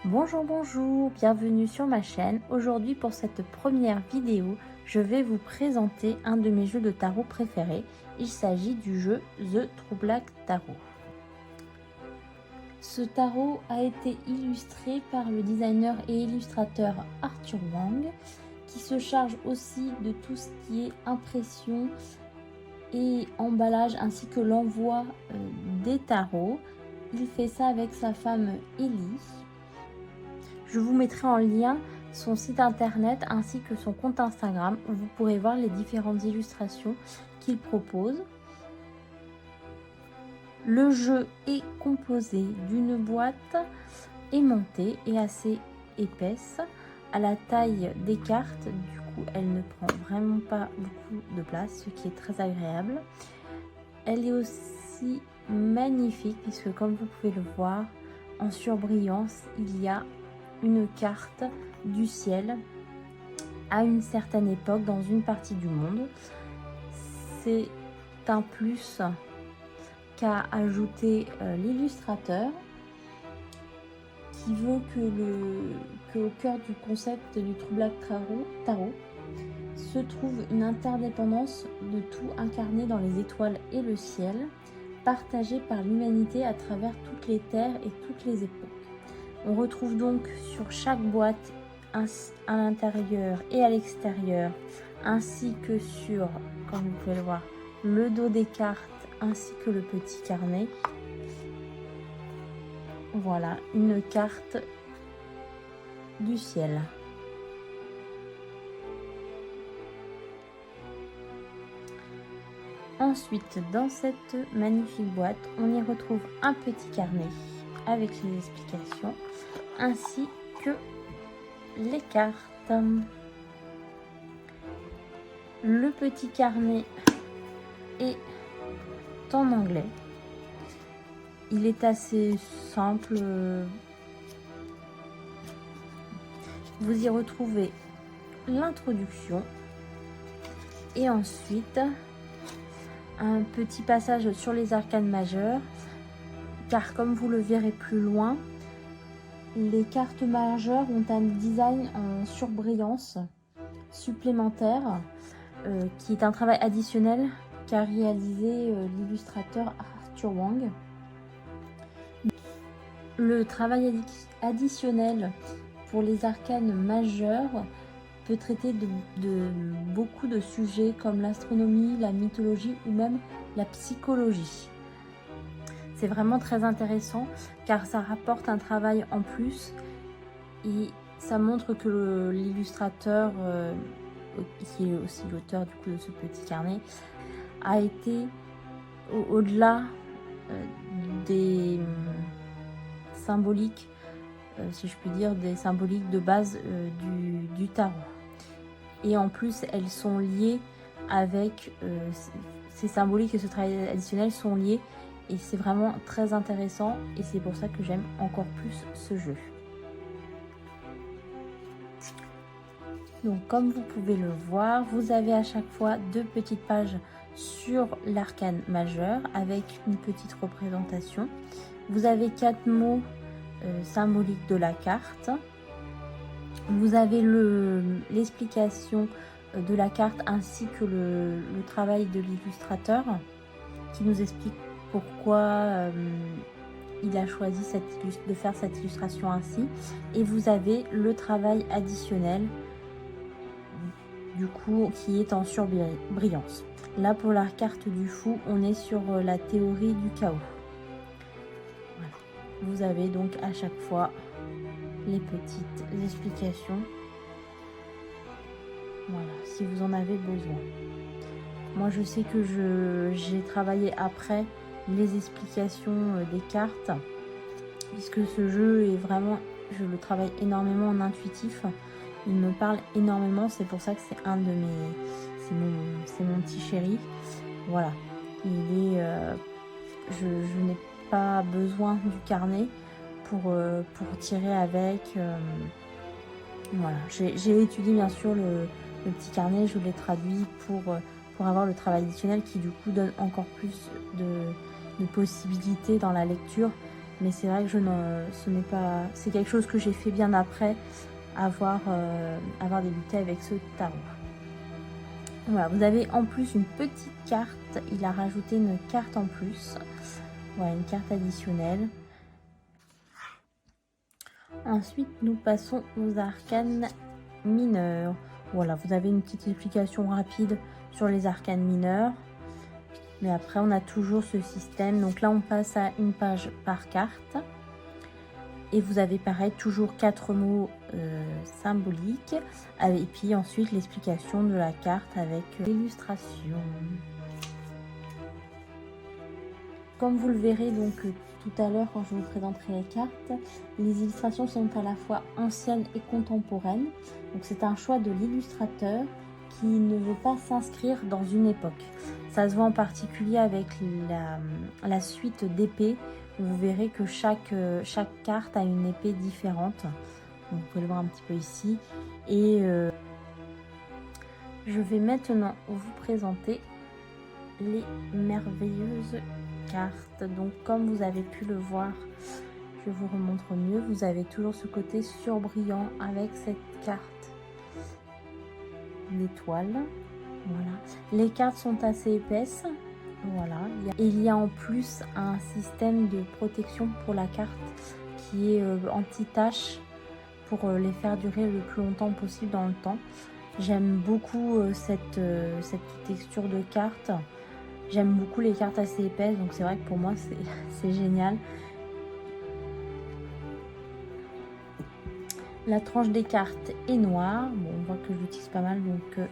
Bonjour, bienvenue sur ma chaîne. Aujourd'hui pour cette première vidéo, je vais vous présenter un de mes jeux de tarot préférés. Il s'agit du jeu The True Black Tarot. Ce tarot a été illustré par le designer et illustrateur Arthur Wang, qui se charge aussi de tout ce qui est impression et emballage ainsi que l'envoi des tarots. Il fait ça avec sa femme Ellie. Je vous mettrai en lien son site internet ainsi que son compte Instagram où vous pourrez voir les différentes illustrations qu'il propose. Le jeu est composé d'une boîte aimantée et assez épaisse à la taille des cartes. Du coup, elle ne prend vraiment pas beaucoup de place, ce qui est très agréable. Elle est aussi magnifique puisque, comme vous pouvez le voir, en surbrillance, il y a une carte du ciel à une certaine époque dans une partie du monde. C'est un plus qu'a ajouté l'illustrateur, qui veut que au cœur du concept du True Black Tarot se trouve une interdépendance de tout incarné dans les étoiles et le ciel, partagé par l'humanité à travers toutes les terres et toutes les époques. On retrouve donc sur chaque boîte, à l'intérieur et à l'extérieur, ainsi que sur, comme vous pouvez le voir, le dos des cartes ainsi que le petit carnet. Voilà, une carte du ciel. Ensuite, dans cette magnifique boîte, on y retrouve un petit carnet avec les explications ainsi que les cartes. Le petit carnet est en anglais. Il est assez simple. Vous y retrouvez l'introduction et ensuite un petit passage sur les arcanes majeures, car comme vous le verrez plus loin, les cartes majeures ont un design en surbrillance supplémentaire qui est un travail additionnel qu'a réalisé l'illustrateur Arthur Wang. Le travail additionnel pour les arcanes majeures peut traiter de beaucoup de sujets comme l'astronomie, la mythologie ou même la psychologie. C'est vraiment très intéressant car ça rapporte un travail en plus et ça montre que l'illustrateur, qui est aussi l'auteur du coup de ce petit carnet, a été au-delà des symboliques, si je puis dire, des symboliques de base du tarot. Et en plus, elles sont liées avec ces symboliques et ce travail additionnel sont liés. Et c'est vraiment très intéressant et c'est pour ça que j'aime encore plus ce jeu. Donc comme vous pouvez le voir, vous avez à chaque fois deux petites pages sur l'arcane majeur avec une petite représentation. Vous avez 4 mots symboliques de la carte. Vous avez l'explication de la carte ainsi que le travail de l'illustrateur qui nous explique pourquoi il a choisi de faire cette illustration ainsi. Et vous avez le travail additionnel du coup qui est en surbrillance. Là pour la carte du fou, on est sur la théorie du chaos. Voilà. Vous avez donc à chaque fois les petites explications. Voilà, si vous en avez besoin. Moi je sais que j'ai travaillé après les explications des cartes, puisque ce jeu est vraiment, je le travaille énormément en intuitif. Il me parle énormément, c'est pour ça que c'est un de mes, c'est mon petit chéri. Voilà, il est, je n'ai pas besoin du carnet pour tirer avec. Voilà, j'ai étudié bien sûr le petit carnet, je l'ai traduit pour avoir le travail additionnel qui du coup donne encore plus de possibilités dans la lecture Mais c'est vrai que c'est quelque chose que j'ai fait bien après avoir débuté avec ce tarot. Voilà, vous avez en plus une petite carte. Il a rajouté une carte en plus. Voilà, une carte additionnelle. Ensuite, nous passons aux arcanes mineurs. Voilà, vous avez une petite explication rapide sur les arcanes mineurs. Mais après, on a toujours ce système. Donc là, on passe à une page par carte. Et vous avez pareil, toujours 4 mots symboliques. Et puis ensuite, l'explication de la carte avec l'illustration. Comme vous le verrez donc tout à l'heure quand je vous présenterai les cartes, les illustrations sont à la fois anciennes et contemporaines. Donc c'est un choix de l'illustrateur qui ne veut pas s'inscrire dans une époque. Ça se voit en particulier avec la suite d'épées. Vous verrez que chaque carte a une épée différente. Vous pouvez le voir un petit peu ici. Et je vais maintenant vous présenter les merveilleuses cartes. Donc comme vous avez pu le voir, je vous remontre mieux, vous avez toujours ce côté surbrillant avec cette carte d'étoile. Voilà, les cartes sont assez épaisses. Voilà, il y a en plus un système de protection pour la carte qui est anti-tache pour les faire durer le plus longtemps possible dans le temps. J'aime beaucoup cette texture de carte. J'aime beaucoup les cartes assez épaisses, donc c'est vrai que pour moi c'est génial. La tranche des cartes est noire. Bon, on voit que je l'utilise pas mal, donc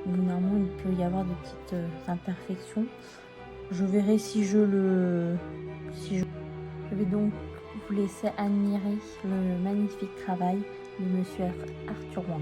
normalement il peut y avoir des petites imperfections. Je verrai si je vais donc vous laisser admirer le magnifique travail de monsieur Arthur Wang.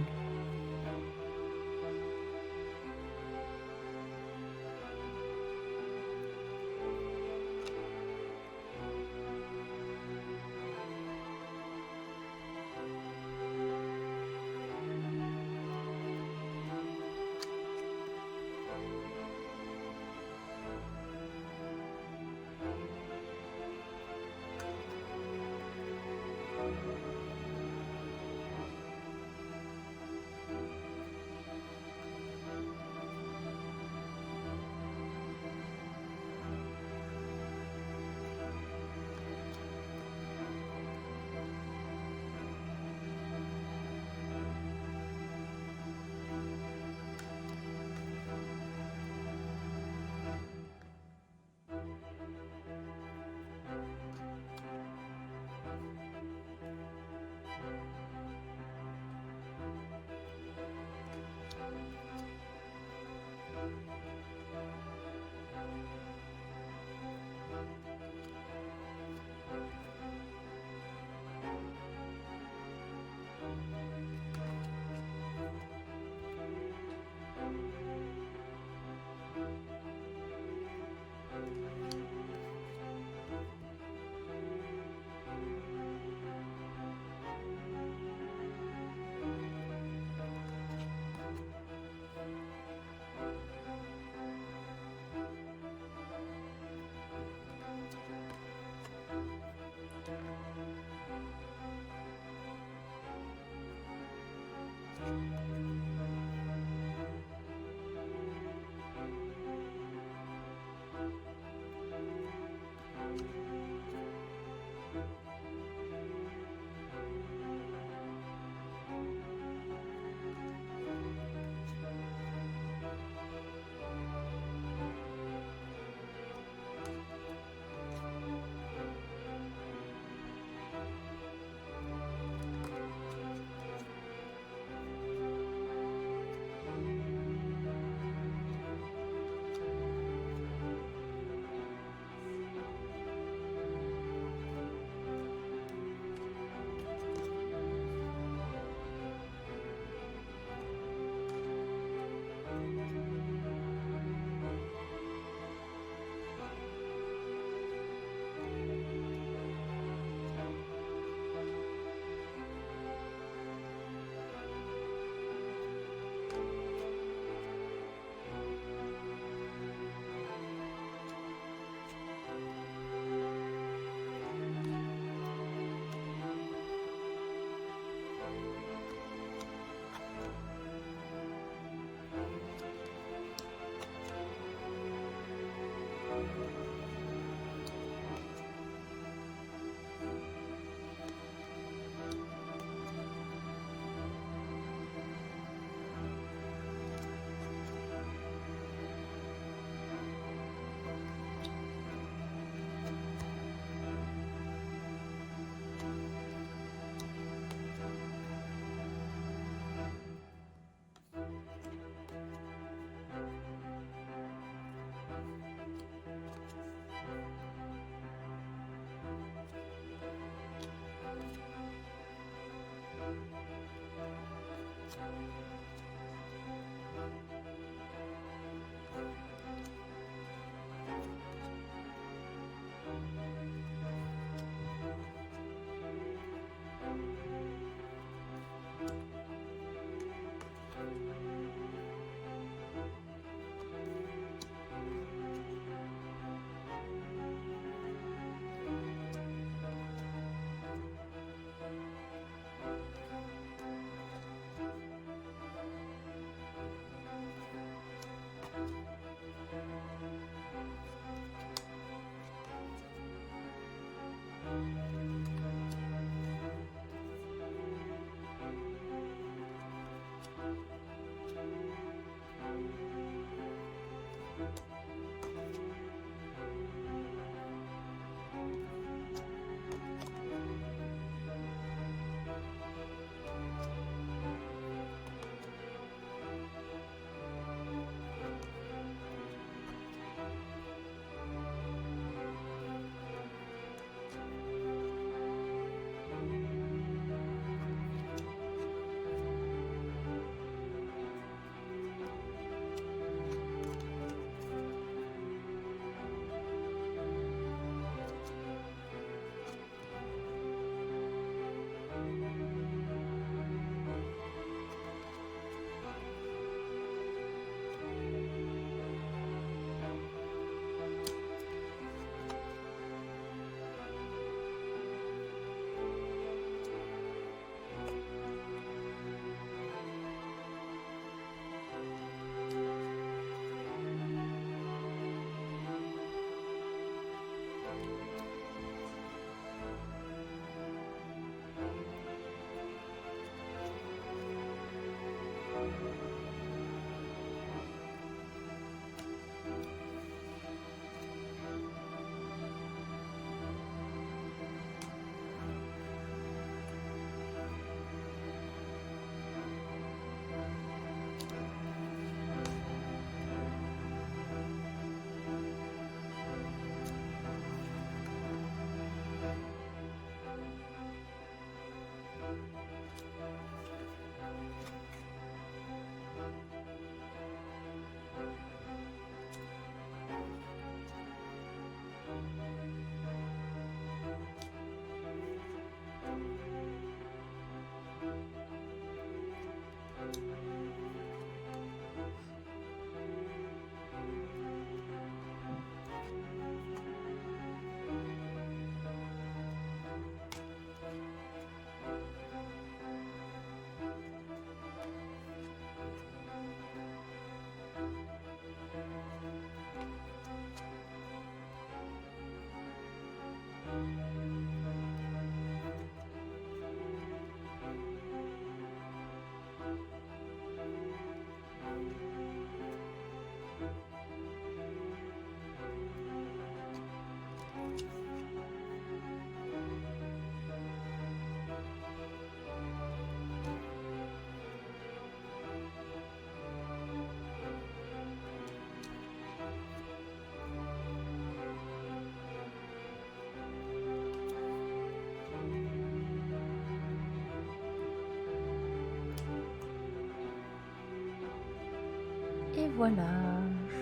Et voilà,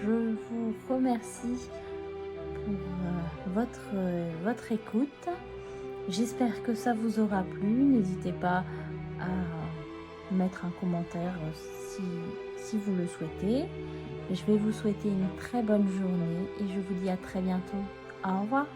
je vous remercie pour votre écoute. J'espère que ça vous aura plu. N'hésitez pas à mettre un commentaire si vous le souhaitez. Je vais vous souhaiter une très bonne journée et je vous dis à très bientôt. Au revoir.